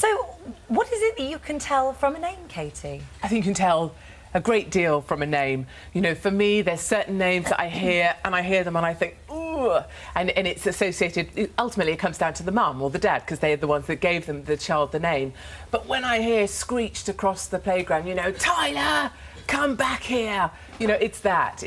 So, what is it that you can tell from a name, Katie? I think you can tell a great deal from a name. You know, for me, there's certain names that I hear, and I hear them and I think, ooh, and it's associated, ultimately it comes down to the mum or the dad, because they're the ones that gave the child the name. But when I hear screeched across the playground, you know, Tyler, come back here. You know, that's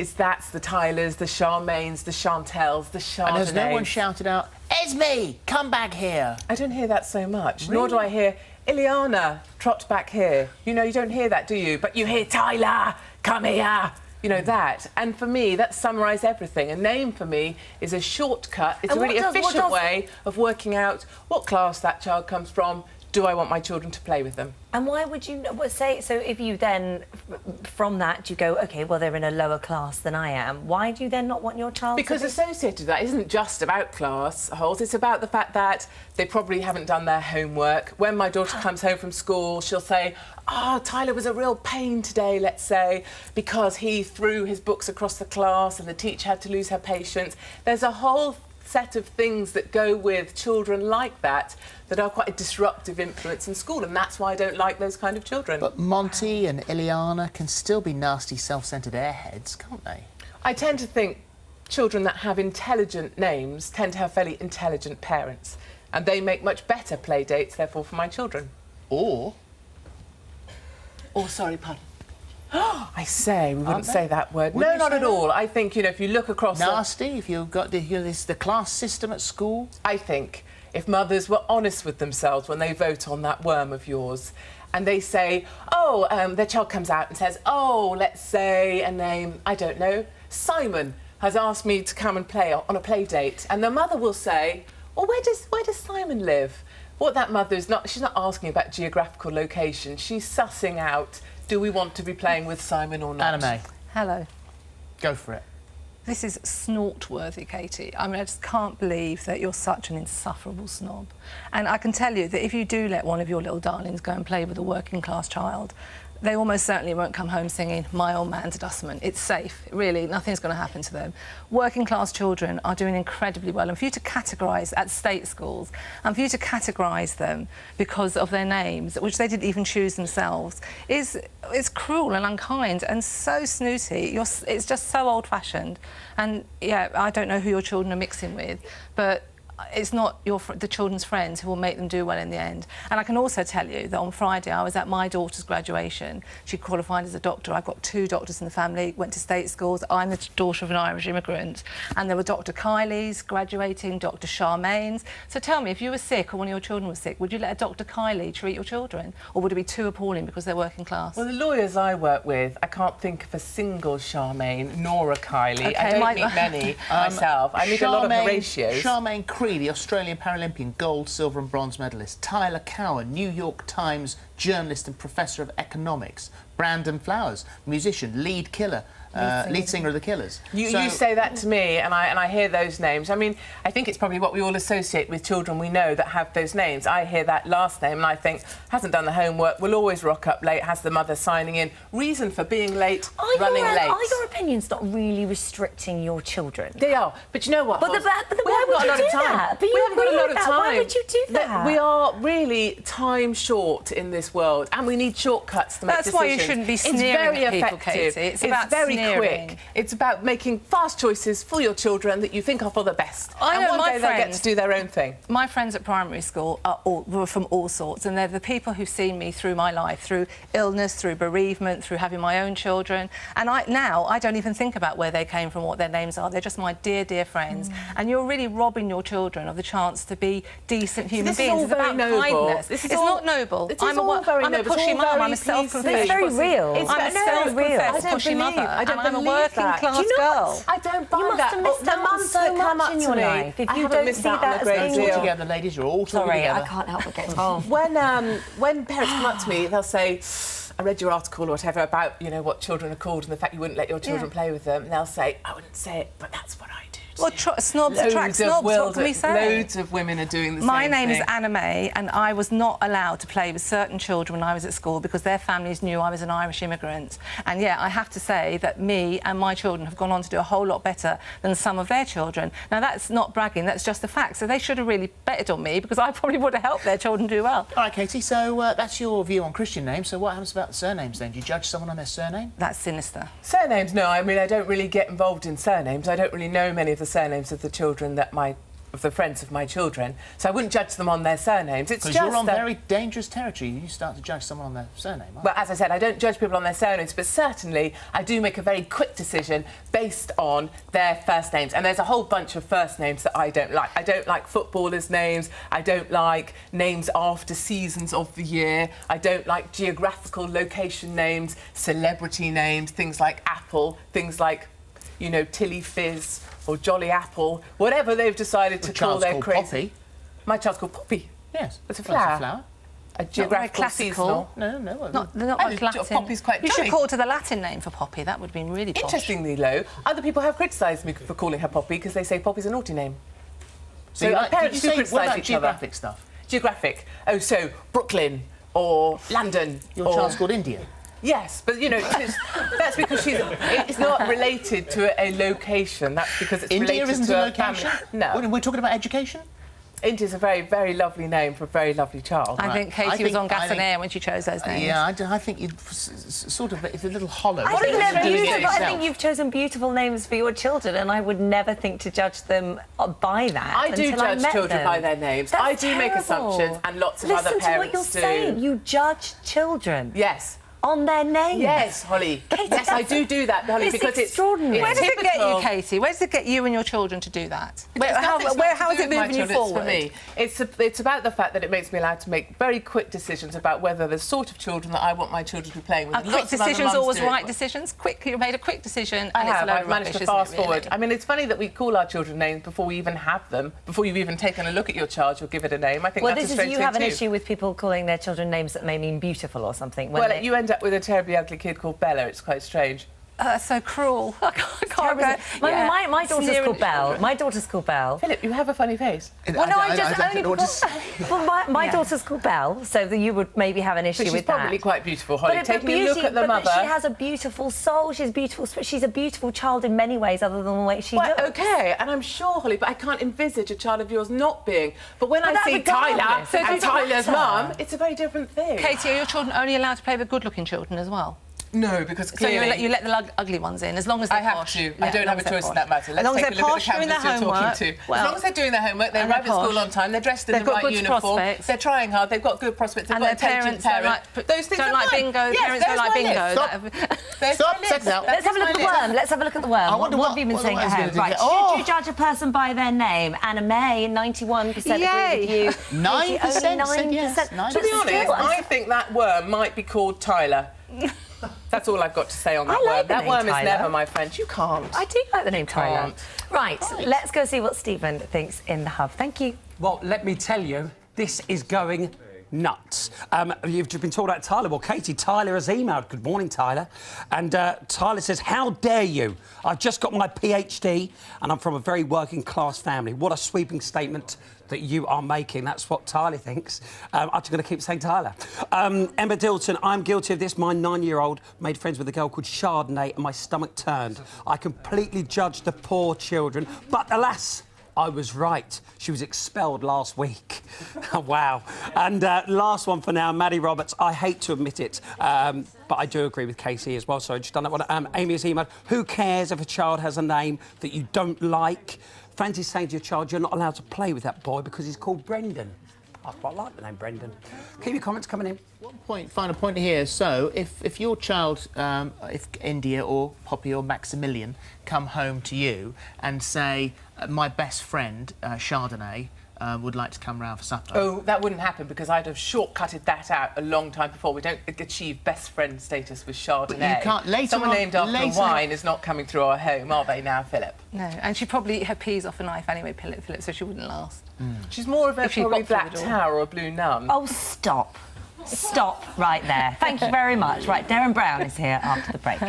the Tylers, the Charmaines, the Chantels, the Chardonnays. And has no one shouted out, Esme, come back here? I don't hear that so much, Really? nor do I hear, Ileana, trot back here. You know, you don't hear that, do you? But you hear, Tyler, come here. You know, that. And for me, that summarises everything. A name, for me, is a shortcut. It's a really efficient way of working out what class that child comes from. Do I want my children to play with them? And why would you say... So if you then, from that, you go, OK, well, they're in a lower class than I am, why do you then not want your child Because to be... associated with that isn't just about class holes, it's about the fact that they probably haven't done their homework. When my daughter comes home from school, she'll say, oh, Tyler was a real pain today, let's say, because he threw his books across the class and the teacher had to lose her patience. There's a whole set of things that go with children like that are quite a disruptive influence in school, and that's why I don't like those kind of children. But Monty and Ileana can still be nasty, self-centred airheads, can't they? I tend to think children that have intelligent names tend to have fairly intelligent parents, and they make much better play dates, therefore, for my children. Or, sorry, pardon. I say, we wouldn't they? say that word. Wouldn't No, you not say at that? all. I think, you know, if you look across... nasty, if you've got the class system at school? I think if mothers were honest with themselves when they vote on that worm of yours, and they say, oh, their child comes out and says, oh, let's say a name, I don't know, Simon has asked me to come and play on a play date, and the mother will say, well, where does Simon live? What that mother is not, she's not asking about geographical location, she's sussing out, do we want to be playing with Simon or not? Anna May, Hello. go for it. This is snort-worthy, Katie. I mean, I just can't believe that you're such an insufferable snob. And I can tell you that if you do let one of your little darlings go and play with a working-class child, they almost certainly won't come home singing, my old man's a dustman. It's safe, really, nothing's going to happen to them. Working-class children are doing incredibly well, and for you to categorise at state schools, and for you to categorise them because of their names, which they didn't even choose themselves, is cruel and unkind and so snooty. It's just so old-fashioned. And, yeah, I don't know who your children are mixing with, but it's not the children's friends who will make them do well in the end. And I can also tell you that on Friday I was at my daughter's graduation. She qualified as a doctor. I've got 2 doctors in the family, went to state schools. I'm the daughter of an Irish immigrant. And there were Dr. Kylie's graduating, Dr. Charmaine's. So tell me, if you were sick or one of your children was sick, would you let a Dr. Kylie treat your children? Or would it be too appalling because they're working class? Well, the lawyers I work with, I can't think of a single Charmaine nor a Kylie. Okay, I don't meet many myself. I meet a lot of Horatios. Charmaine Cree, the Australian Paralympian gold, silver and bronze medalist. Tyler Cowan, New York Times journalist and professor of economics. Brandon Flowers, musician, lead singer of the Killers. You say that to me, and I hear those names. I mean, I think it's probably what we all associate with children we know that have those names. I hear that last name, and I think, hasn't done the homework, will always rock up late, has the mother signing in. Reason for being late, running late. Are your opinions not really restricting your children? They are, but you know what? But why would you do that? But we haven't got a lot of time. Why would you do that? We are really time short in this world, and we need shortcuts to make decisions. That's why you shouldn't be sneering at people, Katie. It's about very sneering. quick. It's about making fast choices for your children that you think are for the best. I know and one my day they get to do their own thing. My friends at primary school were from all sorts, and they're the people who've seen me through my life, through illness, through bereavement, through having my own children. And now I don't even think about where they came from, what their names are. They're just my dear, dear friends. And you're really robbing your children of the chance to be decent human beings. It's about kindness. It's not noble. I'm a pushy mum. I'm a self-professed. It's very real. I'm a self-professed pushy mother. I don't I'm a believe working that. class Do you know girl. what? I don't buy You must that. have missed out on so much in your life if you don't see that as being... You're all together, ladies, you're all talking Sorry, together. I can't help but get involved. When parents come up to me, they'll say, I read your article or whatever about, you know, what children are called and the fact you wouldn't let your children play with them, and they'll say, I wouldn't say it, but that's what I do Well, snobs Loads attract of snobs, what can we say? Loads of women are doing the same My name thing. is Anna May, and I was not allowed to play with certain children when I was at school because their families knew I was an Irish immigrant. And yeah, I have to say that me and my children have gone on to do a whole lot better than some of their children. Now, that's not bragging, that's just a fact. So they should have really betted on me because I probably would have helped their children do well. All right, Katie, so that's your view on Christian names. So what happens about the surnames then? Do you judge someone on their surname? That's sinister. Surnames, no. I mean, I don't really get involved in surnames. I don't really know many of the surnames of the children of the friends of my children, so I wouldn't judge them on their surnames. It's Because just you're on very dangerous territory. You start to judge someone on their surname, aren't you? Well, as I said, I don't judge people on their surnames, but certainly I do make a very quick decision based on their first names. And there's a whole bunch of first names that I don't like. I don't like footballers' names. I don't like names after seasons of the year. I don't like geographical location names, celebrity names, things like Apple, things like, you know, Tilly Fizz or Jolly Apple, whatever they've decided to call their crazy. Poppy. My child's called Poppy. Yes. It's a Well, flower. a flower. A geographical classical. seasonal. No. They're not I like think Latin. Poppy's quite You should jolly. call it to the Latin name for Poppy. That would have been really posh. Interestingly, though, other people have criticised me for calling her Poppy because they say Poppy's a naughty name. So you parents do what criticise about each other. geographic stuff? Geographic. Oh, so Brooklyn or London. Your or... child's called India. Yes, but, you know, that's because it's not related to a location. That's because it's India related isn't to a location? family. No. We're talking about education? India's a very, very lovely name for a very lovely child. I think Katie was on gas and air when she chose those names. Yeah, I think sort of, it's a little hollow. I think Rather they're than doing it beautiful. I yourself. think you've chosen beautiful names for your children, and I would never think to judge them by that. I do until I judge met children them. by their names. That's I do make terrible. assumptions, and lots of Listen other to what parents you're do. saying. You judge children Yes. on their names. Yes, Holly. Yes, I do that, Holly, It's because extraordinary. Where does it get you, typical. Katie? Where does it get you and your children to do that? It's nothing How is to it do with my moving you children, forward? It's for me. It's about the fact that it makes me allowed to make very quick decisions about whether the sort of children that I want my children to be playing with. Are quick decisions always right decisions? Quick, you made a quick decision and it's a load I've of managed rubbish, to fast isn't it, forward. really? I mean, it's funny that we call our children names before we even have them. Before you've even taken a look at your child, you'll give it a name. I think Well, that's this a is strange you thing have an too. issue with people calling their children names that may mean beautiful or something. when Well, they- you end up with a terribly ugly kid called Bella. It's quite strange. That's so cruel. I can't go. My daughter's called Belle. My daughter's called Belle. Philip, you have a funny face. Well, no, I just don't only know what to say. Well, my daughter's called Belle, so that you would maybe have an issue But she's with that. probably quite beautiful, Holly. But Taking a look at the but mother. she has a beautiful soul. She's beautiful. She's a beautiful child in many ways, other than the way she Well, looks. OK, and I'm sure, Holly, but I can't envisage a child of yours not being. But when I that's see Tyler regardless. So and does it Tyler's matter? mum, it's a very different thing. Katie, are your children only allowed to play with good-looking children as well? No, because So clearly... you let the ugly ones in, as long as they're I have posh. to. Yeah, I don't as long have a as they're choice in posh. that matter. As Let's long as take a they're look at posh, the doing canvas their you're talking homework. to. Well, as long as they're doing their homework, they and arrive at they're school posh. on time, they're dressed in They've the got right good uniform, prospects. they're trying hard, they've got good prospects, they've And got their intelligent parents don't like, Those things don't are like fine. bingo. Yes, Parents don't there's like my bingo. list. That- Stop, set out. Let's have a look at the worm. Let's have a look at the worm. I wonder what have you been what the saying worm's at gonna home? do Right, here. should Oh. you judge a person by their name? Anna May, 91% agree with you. 9% Katie, said only yes, 9%. 9%. To be Still, honest, I think that worm might be called Tyler. That's all I've got to say on that I like worm. the That name worm Tyler. is never my friend. You can't. I do like the name Tyler. can't. Right, let's go see what Stephen thinks in the hub. Thank you. Well, let me tell you, this is going nuts. You've just been talking about Tyler. Well, Katie, Tyler has emailed. Good morning, Tyler. And Tyler says, how dare you? I've just got my PhD and I'm from a very working class family. What a sweeping statement that you are making. That's what Tyler thinks. I'm just going to keep saying Tyler. Emma Dilton, I'm guilty of this. My 9-year-old made friends with a girl called Chardonnay and my stomach turned. I completely judged the poor children, but alas, I was right. She was expelled last week. Wow. And last one for now, Maddie Roberts. I hate to admit it, but I do agree with Katie as well. Sorry, just done that one. Amy has emailed, who cares if a child has a name that you don't like? Fancy saying to your child, you're not allowed to play with that boy because he's called Brendan. I quite like the name Brendan. Keep your comments coming in. Final point here. So, if your child, if India or Poppy or Maximilian come home to you and say, my best friend, Chardonnay, would like to come round for supper. Oh, that wouldn't happen because I'd have shortcutted that out a long time before. We don't achieve best friend status with Chardonnay. But you can't- later Someone on- named after later- wine is not coming through our home, are they now, Philip? No, and she'd probably eat her peas off a knife anyway, Phillip, so she wouldn't last. She's more of a If she probably got through black the door. tower or a blue nun. Oh, stop. Stop right there. Thank you very much. Right, Darren Brown is here after the break.